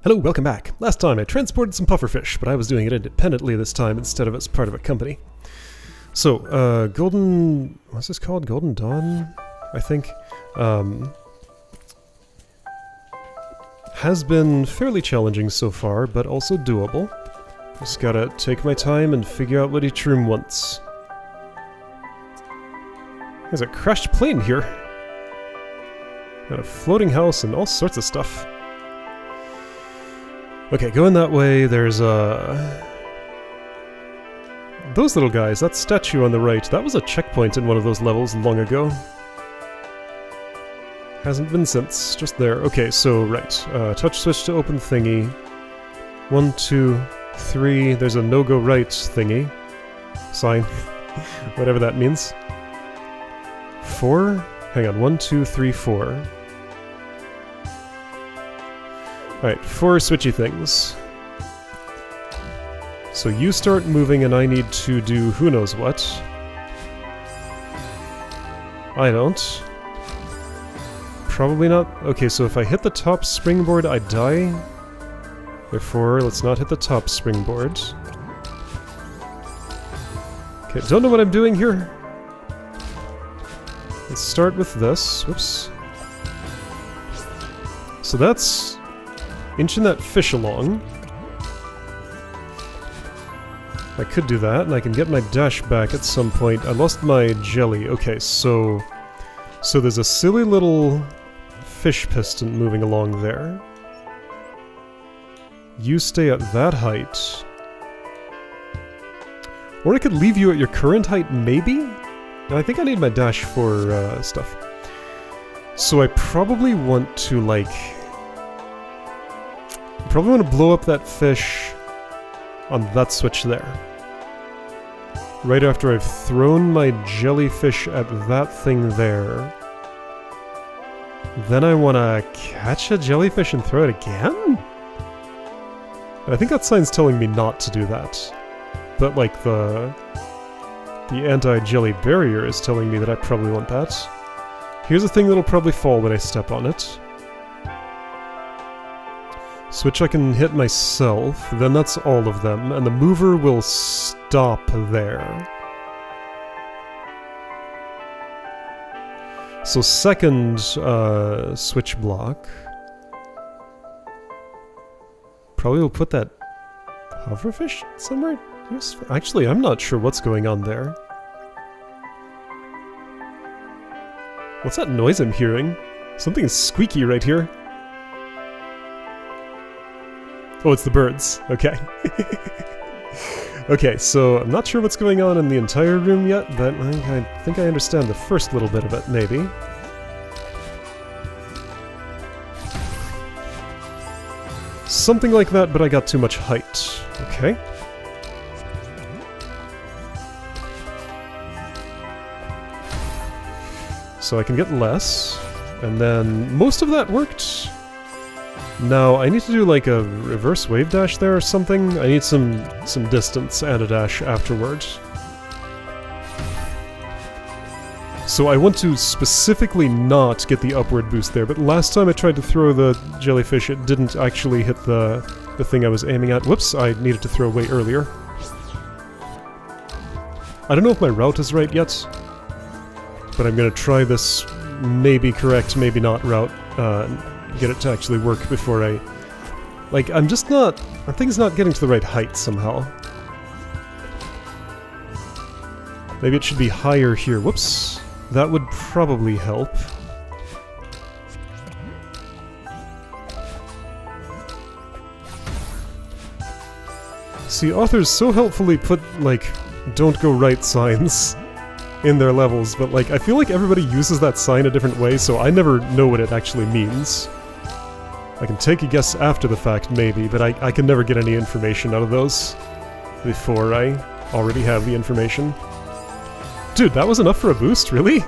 Hello, welcome back. Last time I transported some pufferfish, but I was doing it independently this time instead of as part of a company. So, Golden... what's this called? Golden Dawn? I think. Has been fairly challenging so far, but also doable. Just gotta take my time and figure out what each room wants. There's a crashed plane here. Got a floating house and all sorts of stuff. Okay, going that way, there's those little guys, that statue on the right, that was a checkpoint in one of those levels long ago. Hasn't been since, just there. Okay, so, right. Touch switch to open thingy. 1, 2, 3, there's a no-go right thingy. Sign. Whatever that means. 4? Hang on, 1, 2, 3, 4. Alright, 4 switchy things. So you start moving and I need to do who knows what. I don't. Probably not. Okay, so if I hit the top springboard, I die. Therefore, let's not hit the top springboard. Okay, don't know what I'm doing here. Let's start with this. Whoops. So that's inching that fish along. I could do that, and I can get my dash back at some point. I lost my jelly. Okay, so there's a silly little fish piston moving along there. You stay at that height. Or I could leave you at your current height, maybe? I think I need my dash for stuff. So I probably want to, like... probably want to blow up that fish on that switch there. Right after I've thrown my jellyfish at that thing there. Then I want to catch a jellyfish and throw it again? And I think that sign's telling me not to do that. But like the anti-jelly barrier is telling me that I probably want that. Here's a thing that'll probably fall when I step on it. Switch I can hit myself, then that's all of them, and the mover will stop there. So second switch block. Probably will put that hoverfish somewhere? Yes. Actually, I'm not sure what's going on there. What's that noise I'm hearing? Something squeaky right here. Oh, it's the birds. Okay. Okay, so I'm not sure what's going on in the entire room yet, but I think I understand the first little bit of it, maybe. Something like that, but I got too much height. Okay. So I can get less, and then most of that worked. Now, I need to do like a reverse wave dash there or something. I need some distance and a dash afterwards. So I want to specifically not get the upward boost there, but last time I tried to throw the jellyfish, it didn't actually hit the thing I was aiming at. Whoops, I needed to throw way earlier. I don't know if my route is right yet, but I'm gonna try this maybe correct, maybe not route, get it to actually work before I... like, I'm just not... I think it's not getting to the right height somehow. Maybe it should be higher here. Whoops. That would probably help. See, authors so helpfully put, like, don't go right signs in their levels, but, like, I feel like everybody uses that sign a different way, so I never know what it actually means. I can take a guess after the fact, maybe, but I can never get any information out of those before I already have the information. Dude, that was enough for a boost, really?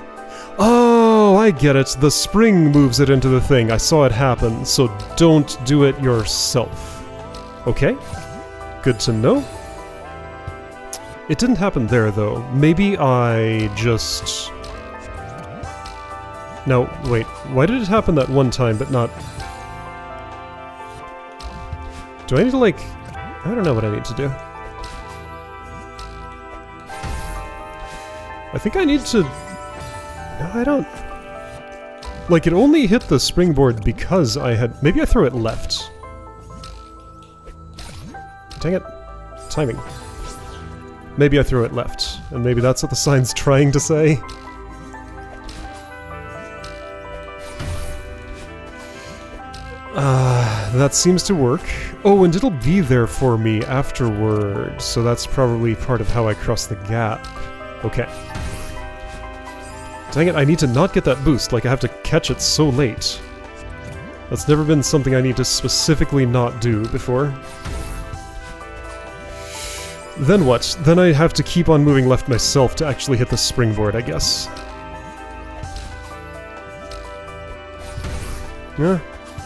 Oh, I get it. The spring moves it into the thing. I saw it happen, so don't do it yourself. Okay, good to know. It didn't happen there, though. Maybe I just... Now, wait, why did it happen that one time, but not... Do I need to, like... I don't know what I need to do. I think I need to... No, I don't... Like, it only hit the springboard because I had... Maybe I throw it left. Dang it. Timing. Maybe I throw it left, and maybe that's what the sign's trying to say. That seems to work. Oh, and it'll be there for me afterward, so that's probably part of how I cross the gap. Okay. Dang it, I need to not get that boost, like I have to catch it so late. That's never been something I need to specifically not do before. Then what? Then I have to keep on moving left myself to actually hit the springboard, I guess.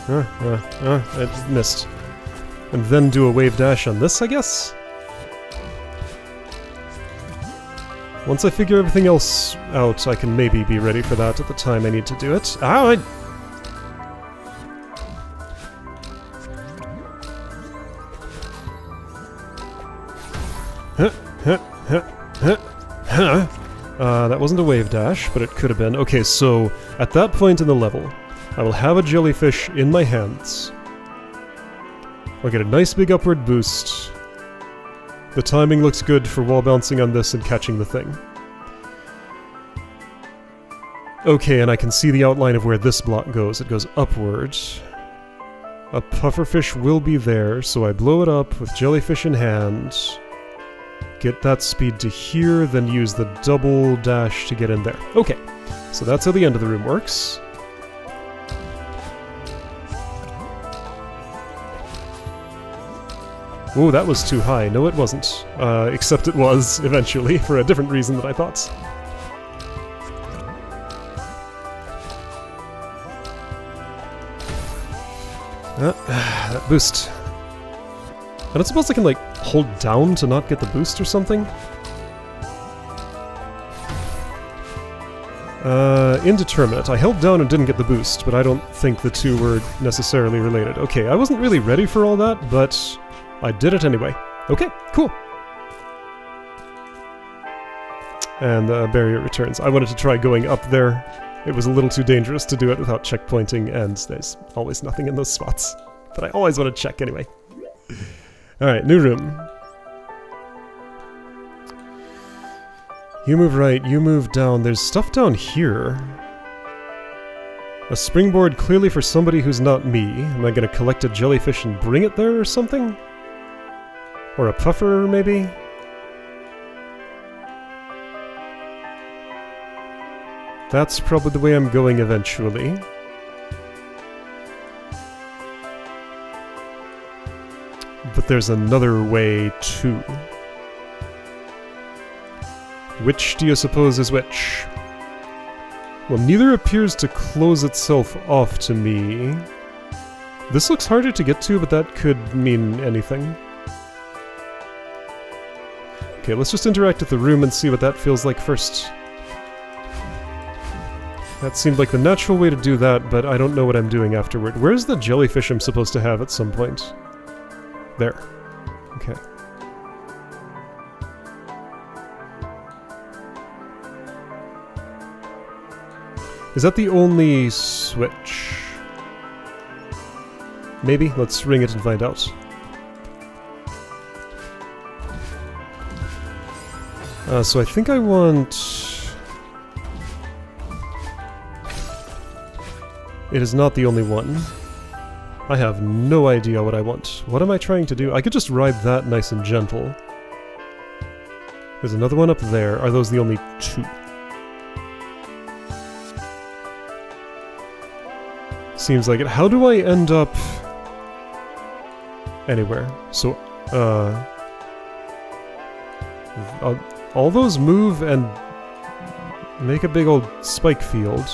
I missed. And then do a wave dash on this, I guess? Once I figure everything else out, I can maybe be ready for that at the time I need to do it. Ah, that wasn't a wave dash, but it could have been. Okay, so at that point in the level, I will have a jellyfish in my hands. I'll get a nice big upward boost. The timing looks good for wall bouncing on this and catching the thing. Okay, and I can see the outline of where this block goes. It goes upward. A pufferfish will be there, so I blow it up with jellyfish in hand. Get that speed to here, then use the double dash to get in there. Okay, so that's how the end of the room works. Whoa, that was too high. No, it wasn't. Except it was, eventually, for a different reason than I thought. That boost. I don't suppose I can, like, hold down to not get the boost or something? Indeterminate. I held down and didn't get the boost, but I don't think the two were necessarily related. Okay, I wasn't really ready for all that, but I did it anyway. Okay, cool. And the barrier returns. I wanted to try going up there. It was a little too dangerous to do it without checkpointing, and there's always nothing in those spots. But I always want to check anyway. Alright, new room. You move right, you move down. There's stuff down here. A springboard clearly for somebody who's not me. Am I going to collect a jellyfish and bring it there or something? Or a puffer, maybe? That's probably the way I'm going eventually. But there's another way, too. Which do you suppose is which? Well, neither appears to close itself off to me. This looks harder to get to, but that could mean anything. Okay, let's just interact with the room and see what that feels like first. That seemed like the natural way to do that, but I don't know what I'm doing afterward. Where's the jellyfish I'm supposed to have at some point? There. Okay. Is that the only switch? Maybe? Let's ring it and find out. So I think I want... It is not the only one. I have no idea what I want. What am I trying to do? I could just ride that nice and gentle. There's another one up there. Are those the only two? Seems like it. How do I end up anywhere? So, all those move and make a big old spike field.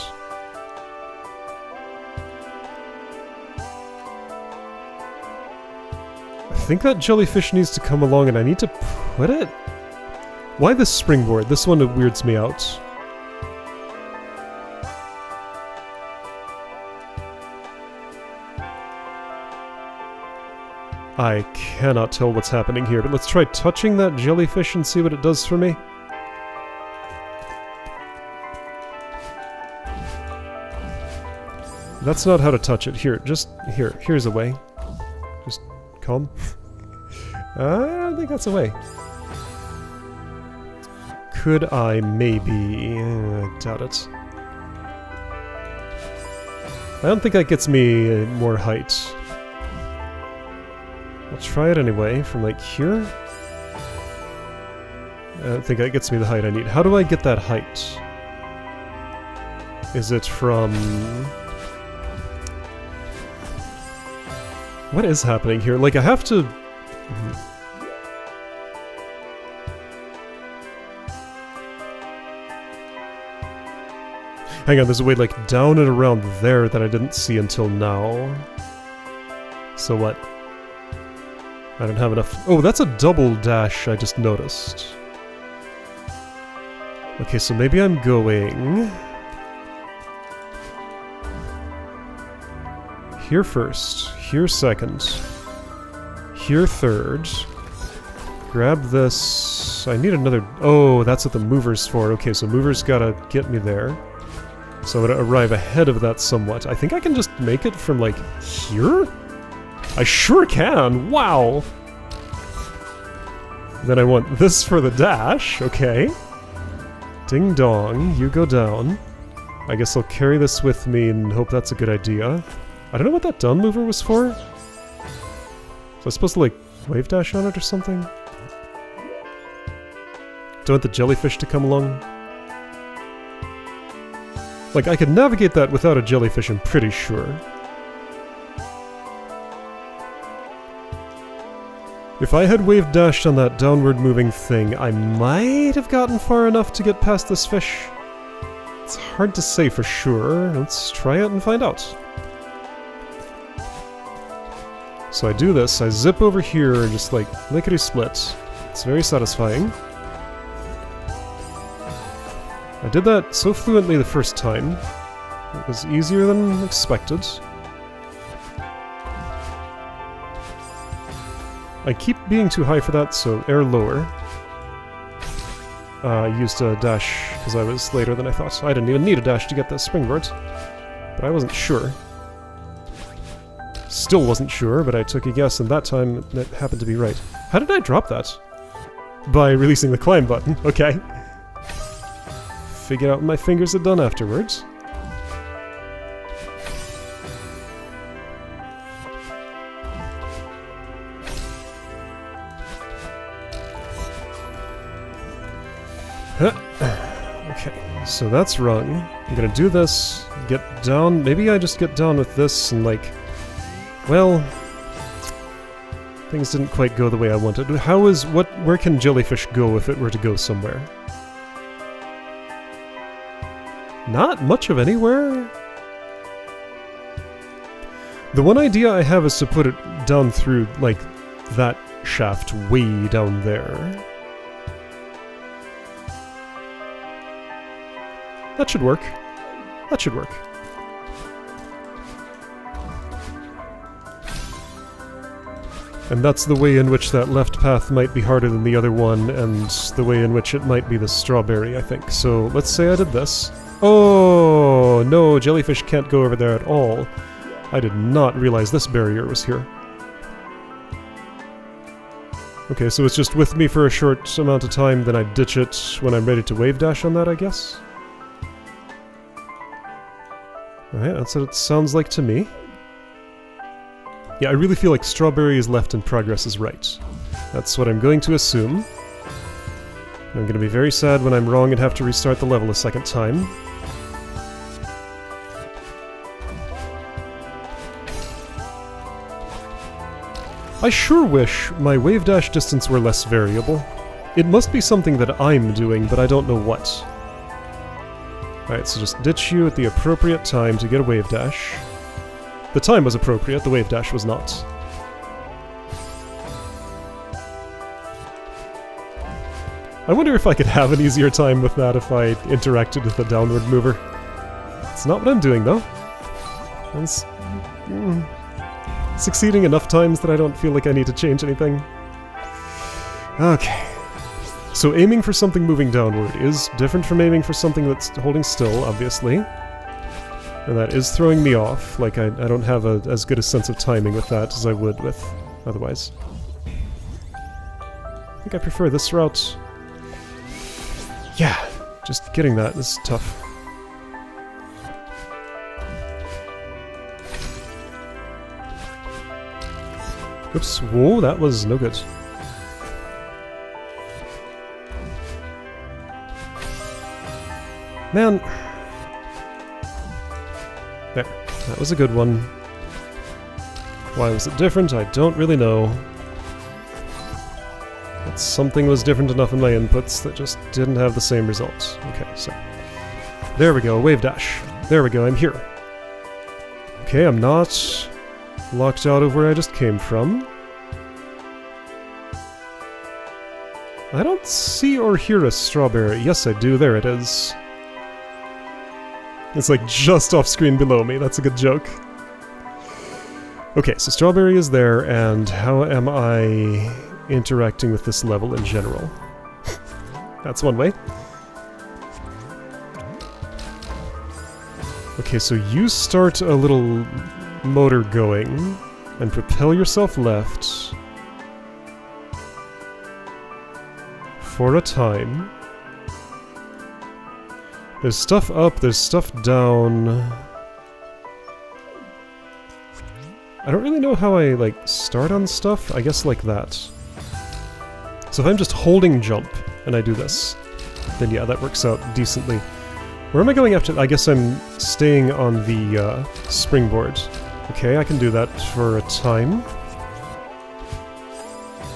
I think that jellyfish needs to come along and I need to put it? Why this springboard? This one weirds me out. I cannot tell what's happening here, but let's try touching that jellyfish and see what it does for me. That's not how to touch it. Here, just... here's a way. Just calm. I think that's a way. Could I maybe... I doubt it. I don't think that gets me more height. I'll try it anyway, from like here. I don't think that gets me the height I need. How do I get that height? Is it from... What is happening here? Like, I have to... Hang on, there's a way, like, down and around there that I didn't see until now. So what? I don't have enough... Oh, that's a double dash I just noticed. Okay, so maybe I'm going... Here first, here second, here third. Grab this... I need another... Oh, that's what the mover's for. Okay, so mover's gotta get me there. So I'm gonna arrive ahead of that somewhat. I think I can just make it from, like, here? I sure can! Wow! Then I want this for the dash, okay. Ding dong, you go down. I guess I'll carry this with me and hope that's a good idea. I don't know what that down mover was for. Was I supposed to, like, wave dash on it or something? Do I want the jellyfish to come along? Like, I could navigate that without a jellyfish, I'm pretty sure. If I had wave dashed on that downward moving thing, I might have gotten far enough to get past this fish. It's hard to say for sure. Let's try it and find out. So I do this, I zip over here and just like lickety-split. It's very satisfying. I did that so fluently the first time. It was easier than expected. I keep being too high for that, so air lower. I used a dash because I was later than I thought. I didn't even need a dash to get the springboard, but I wasn't sure. Still wasn't sure, but I took a guess, and that time it happened to be right. How did I drop that? By releasing the climb button. Okay. Figure out what my fingers had done afterwards. Okay, so that's wrong. I'm gonna do this, get down. Maybe I just get down with this and like... Well, things didn't quite go the way I wanted. How is... where can jellyfish go if it were to go somewhere? Not much of anywhere? The one idea I have is to put it down through, like, that shaft way down there. That should work. That should work. And that's the way in which that left path might be harder than the other one, and the way in which it might be the strawberry, I think. So let's say I did this. Oh, no, jellyfish can't go over there at all. I did not realize this barrier was here. Okay, so it's just with me for a short amount of time, then I ditch it when I'm ready to wave dash on that, I guess? Alright, that's what it sounds like to me. Yeah, I really feel like strawberry is left and progress is right. That's what I'm going to assume. I'm going to be very sad when I'm wrong and have to restart the level a second time. I sure wish my wave dash distance were less variable. It must be something that I'm doing, but I don't know what. Alright, so just ditch you at the appropriate time to get a wave dash. The time was appropriate, the wave dash was not. I wonder if I could have an easier time with that if I interacted with the downward mover. It's not what I'm doing, though. succeeding enough times that I don't feel like I need to change anything. Okay. So aiming for something moving downward is different from aiming for something that's holding still, obviously. And that is throwing me off. Like, I don't have as good a sense of timing with that as I would with otherwise. I think I prefer this route. Yeah, just getting that is tough. Oops, whoa, that was no good. Man. There, that was a good one. Why was it different? I don't really know. But something was different enough in my inputs that just didn't have the same result. Okay, so... there we go, wave dash. There we go, I'm here. Okay, I'm not locked out of where I just came from. I don't see or hear a strawberry. Yes, I do. There it is. It's like just off screen below me. That's a good joke. Okay, so strawberry is there, and how am I interacting with this level in general? That's one way. Okay, so you start a little motor going, and propel yourself left for a time. There's stuff up, there's stuff down. I don't really know how I, like, start on stuff. I guess like that. So if I'm just holding jump, and I do this, then yeah, that works out decently. Where am I going after? I guess I'm staying on the springboard. Okay, I can do that for a time.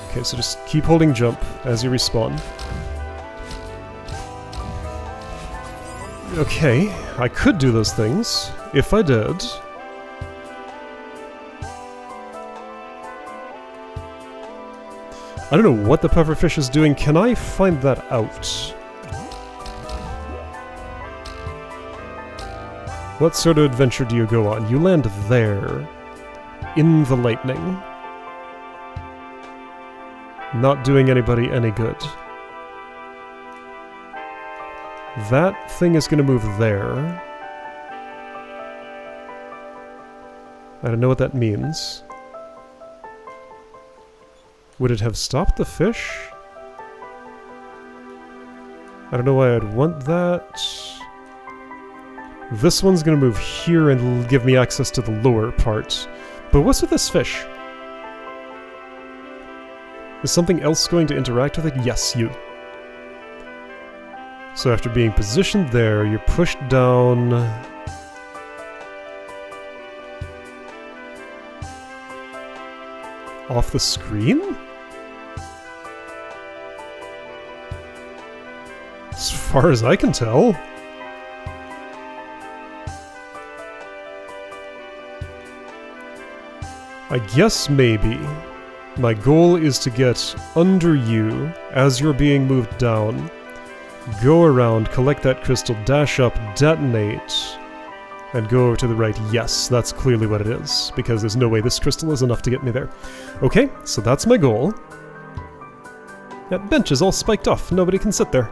Okay, so just keep holding jump as you respawn. Okay, I could do those things, if I did. I don't know what the pufferfish is doing. Can I find that out? What sort of adventure do you go on? You land there, in the lightning. Not doing anybody any good. That thing is going to move there. I don't know what that means. Would it have stopped the fish? I don't know why I'd want that. This one's going to move here and give me access to the lower part. But what's with this fish? Is something else going to interact with it? Yes, you. So after being positioned there, you're pushed down... off the screen? As far as I can tell. I guess maybe. My goal is to get under you as you're being moved down. Go around, collect that crystal, dash up, detonate, and go over to the right. Yes, that's clearly what it is, because there's no way this crystal is enough to get me there. Okay, so that's my goal. That bench is all spiked off. Nobody can sit there.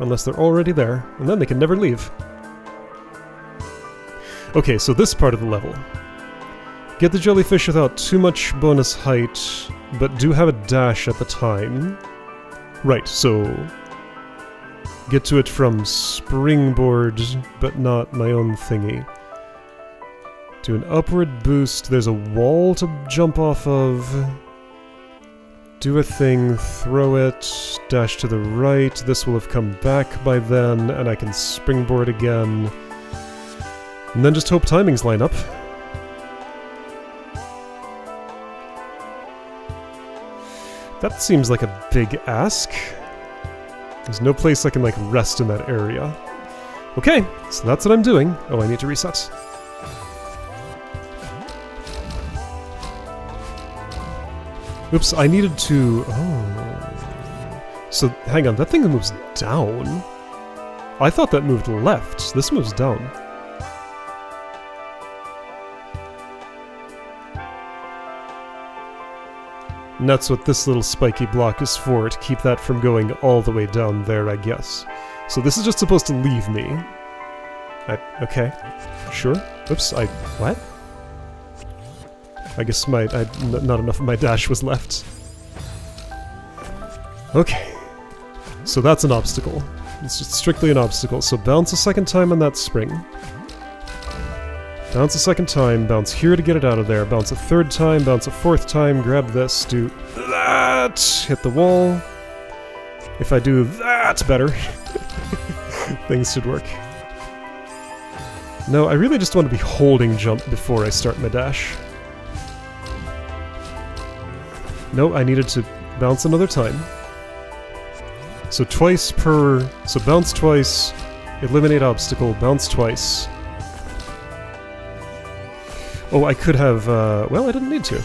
Unless they're already there, and then they can never leave. Okay, so this part of the level. Get the jellyfish without too much bonus height, but do have a dash at the time. Right, so... get to it from springboard, but not my own thingy. Do an upward boost, there's a wall to jump off of. Do a thing, throw it, dash to the right, this will have come back by then, and I can springboard again. And then just hope timings line up. That seems like a big ask. There's no place I can, like, rest in that area. Okay, so that's what I'm doing. Oh, I need to reset. Oops, I needed to... oh... so, hang on, that thing moves down? I thought that moved left. This moves down. And that's what this little spiky block is for, to keep that from going all the way down there, I guess. So this is just supposed to leave me. Okay. Sure. Oops, what? I guess not enough of my dash was left. Okay. So that's an obstacle. It's just strictly an obstacle. So bounce a second time on that spring. Bounce a second time, bounce here to get it out of there, bounce a third time, bounce a fourth time, grab this, do that, hit the wall. If I do that better, things should work. No, I really just want to be holding jump before I start my dash. No, I needed to bounce another time. So twice per... So bounce twice, eliminate obstacle, bounce twice. Oh, I could have... well, I didn't need to.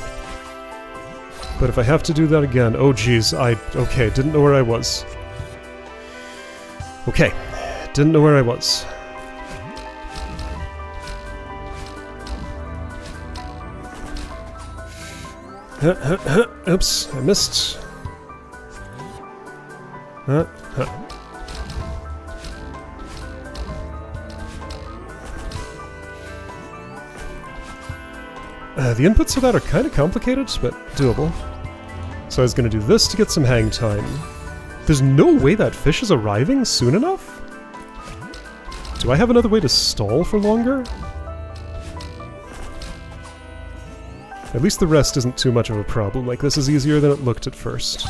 But if I have to do that again... Oh, geez, okay, didn't know where I was. Okay, didn't know where I was. Oops, I missed. The inputs for that are kind of complicated, but doable. So I was going to do this to get some hang time. There's no way that fish is arriving soon enough? Do I have another way to stall for longer? At least the rest isn't too much of a problem. Like, this is easier than it looked at first.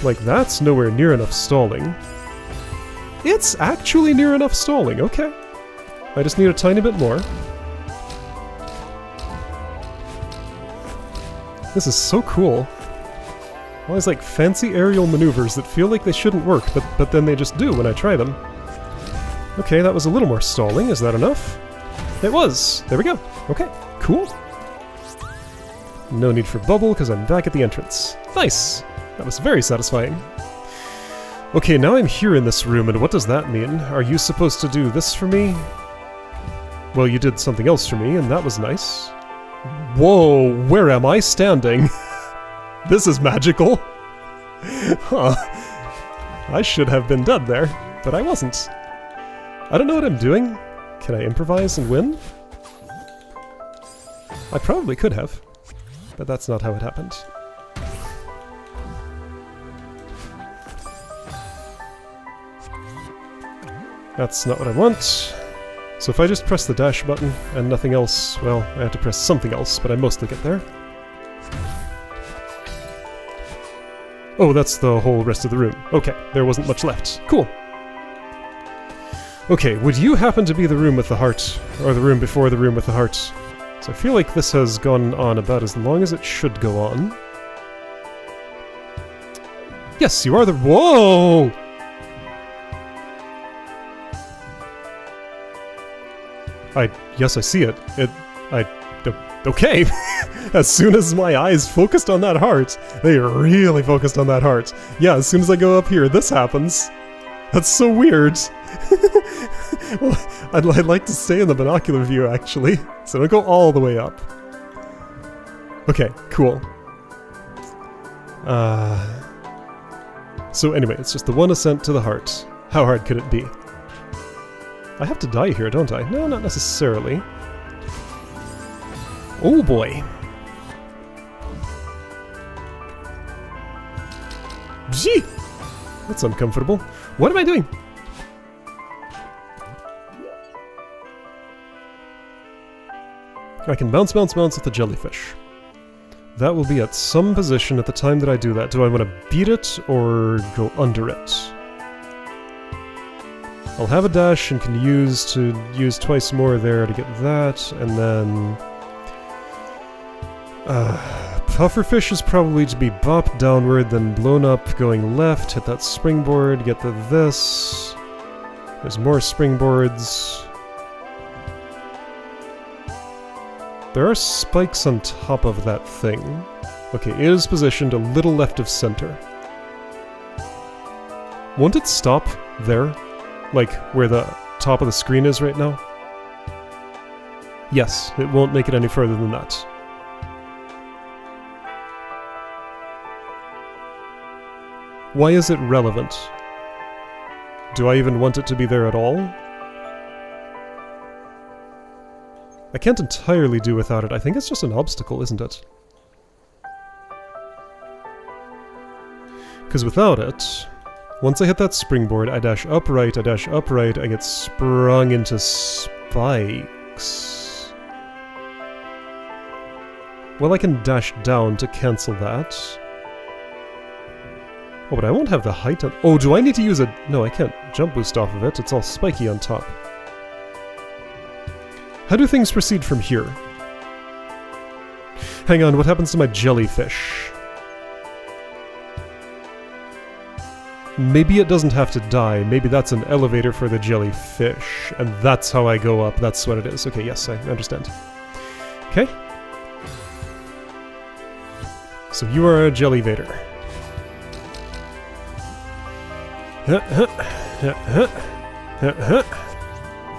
Like, that's nowhere near enough stalling. It's actually near enough stalling, okay. I just need a tiny bit more. This is so cool. All these, like, fancy aerial maneuvers that feel like they shouldn't work, but then they just do when I try them. Okay, that was a little more stalling. Is that enough? It was! There we go. Okay, cool. No need for bubble, because I'm back at the entrance. Nice! That was very satisfying. Okay, now I'm here in this room, and what does that mean? Are you supposed to do this for me? Well, you did something else for me, and that was nice. Whoa, where am I standing? This is magical. Huh. I should have been dead there, but I wasn't. I don't know what I'm doing. Can I improvise and win? I probably could have, but that's not how it happened. That's not what I want. So if I just press the dash button and nothing else, well, I have to press something else, but I mostly get there. Oh, that's the whole rest of the room. Okay, there wasn't much left. Cool. Okay, would you happen to be the room with the heart? Or the room before the room with the heart? So I feel like this has gone on about as long as it should go on. Yes, you are the... Whoa! Yes, I see it. Okay! As soon as my eyes focused on that heart, they really focused on that heart. Yeah, as soon as I go up here, this happens. That's so weird. Well, I'd like to stay in the binocular view, actually, so don't go all the way up. Okay, cool. So anyway, it's just the one ascent to the heart. How hard could it be? I have to die here, don't I? No, not necessarily. Oh boy. Gee! That's uncomfortable. What am I doing? I can bounce, bounce, bounce with the jellyfish. That will be at some position at the time that I do that. Do I want to beat it or go under it? I'll have a dash and can use twice more there to get that, and then... pufferfish is probably to be bopped downward, then blown up, going left, hit that springboard, get the this... There's more springboards... There are spikes on top of that thing. Okay, it is positioned a little left of center. Won't it stop there? Like, where the top of the screen is right now? Yes, it won't make it any further than that. Why is it relevant? Do I even want it to be there at all? I can't entirely do without it. I think it's just an obstacle, isn't it? Because without it, once I hit that springboard, I dash upright, I get sprung into spikes. Well, I can dash down to cancel that. Oh, but I won't have the height on... Oh, do I need to use a... No, I can't jump boost off of it. It's all spiky on top. How do things proceed from here? Hang on, what happens to my jellyfish? Maybe it doesn't have to die. Maybe that's an elevator for the jellyfish. And that's how I go up. That's what it is. Okay, yes, I understand. Okay. So you are a jellyvator.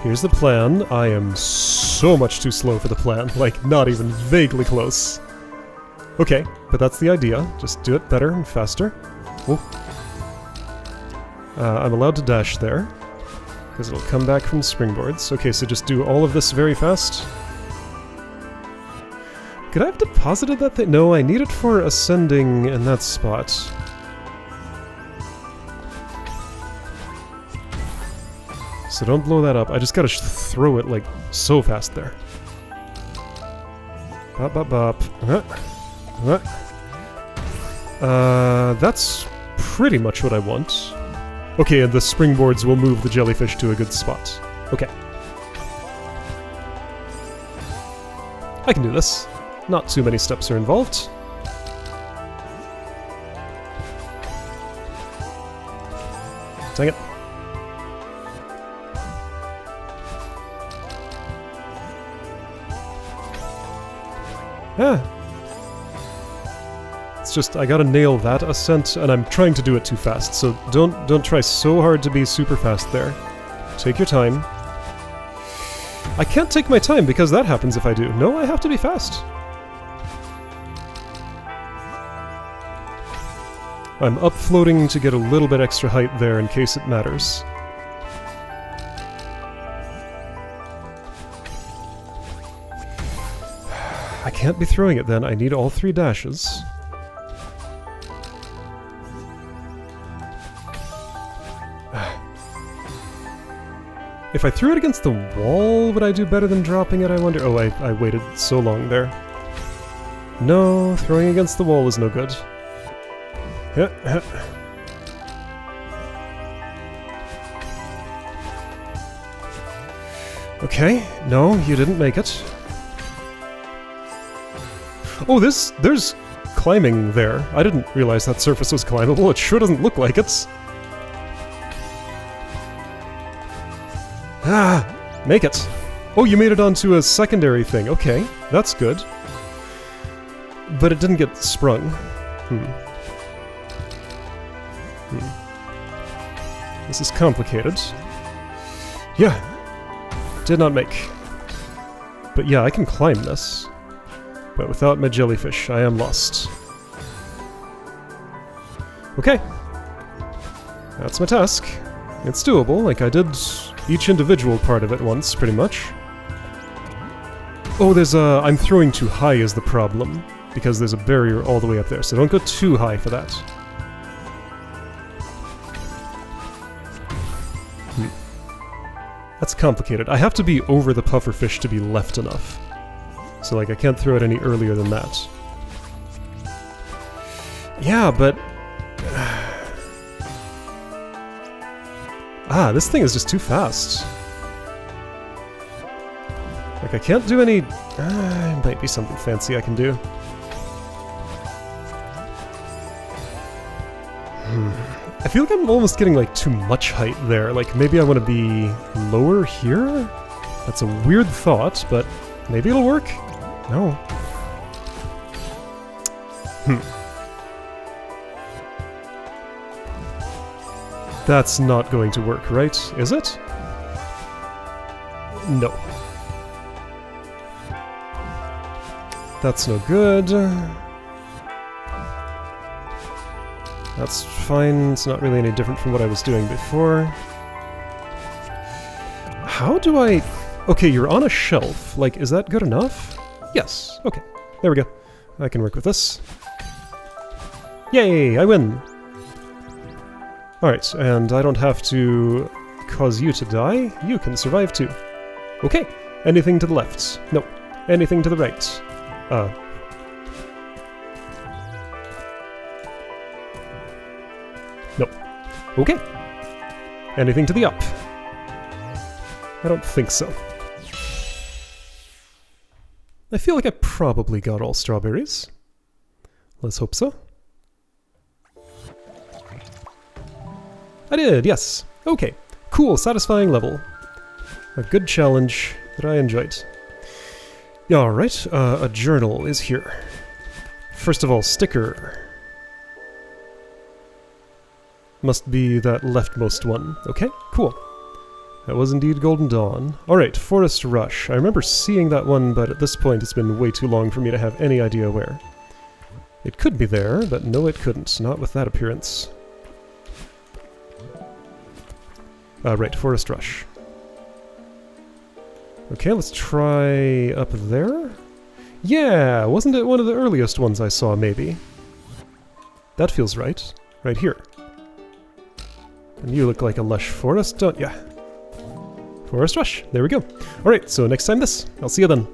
Here's the plan. I am so much too slow for the plan. Like, not even vaguely close. Okay, but that's the idea. Just do it better and faster. Oh. I'm allowed to dash there, because it'll come back from springboards. Okay, so just do all of this very fast. Could I have deposited that thing? No, I need it for ascending in that spot. So don't blow that up. I just gotta throw it, like, so fast there. Bop, bop, bop. That's pretty much what I want. Okay, and the springboards will move the jellyfish to a good spot. Okay. I can do this. Not too many steps are involved. Dang it. Yeah. It's just, I gotta nail that ascent, and I'm trying to do it too fast, so don't try so hard to be super fast there. Take your time. I can't take my time, because that happens if I do. No, I have to be fast. I'm up floating to get a little bit extra height there in case it matters. I can't be throwing it then, I need all 3 dashes. If I threw it against the wall, would I do better than dropping it, I wonder? Oh, I waited so long there. No, throwing against the wall is no good. Okay, no, you didn't make it. Oh, there's climbing there. I didn't realize that surface was climbable. It sure doesn't look like it. Ah! Make it! Oh, you made it onto a secondary thing. Okay, that's good. But it didn't get sprung. This is complicated. Yeah. Did not make. But yeah, I can climb this. But without my jellyfish, I am lost. Okay. That's my task. It's doable, like I did each individual part of it once, pretty much. Oh, there's a... I'm throwing too high is the problem, because there's a barrier all the way up there, so don't go too high for that. That's complicated. I have to be over the pufferfish to be left enough. So, like, I can't throw it any earlier than that. Yeah, but... ah, this thing is just too fast. Like, I can't do any... it might be something fancy I can do. I feel like I'm almost getting, like, too much height there. Like, maybe I want to be lower here? That's a weird thought, but maybe it'll work? No. That's not going to work, right? Is it? No. That's no good. That's fine, it's not really any different from what I was doing before. How do I... Okay, you're on a shelf. Like, is that good enough? Yes, okay. There we go. I can work with this. Yay, I win! Alright, and I don't have to cause you to die. You can survive too. Okay, anything to the left? No. Anything to the right? No. Okay. Anything to the up? I don't think so. I feel like I probably got all strawberries. Let's hope so. I did, yes. Okay. Cool, satisfying level. A good challenge that I enjoyed. Alright, a journal is here. First of all, sticker. Must be that leftmost one. Okay, cool. That was indeed Golden Dawn. Alright, Forest Rush. I remember seeing that one, but at this point it's been way too long for me to have any idea where. It could be there, but no it couldn't. Not with that appearance. Right, Forest Rush. Okay, let's try up there. Yeah, wasn't it one of the earliest ones I saw, maybe? That feels right. Right here. And you look like a lush forest, don't ya? Forest Rush, there we go. Alright, so next time this. I'll see you then.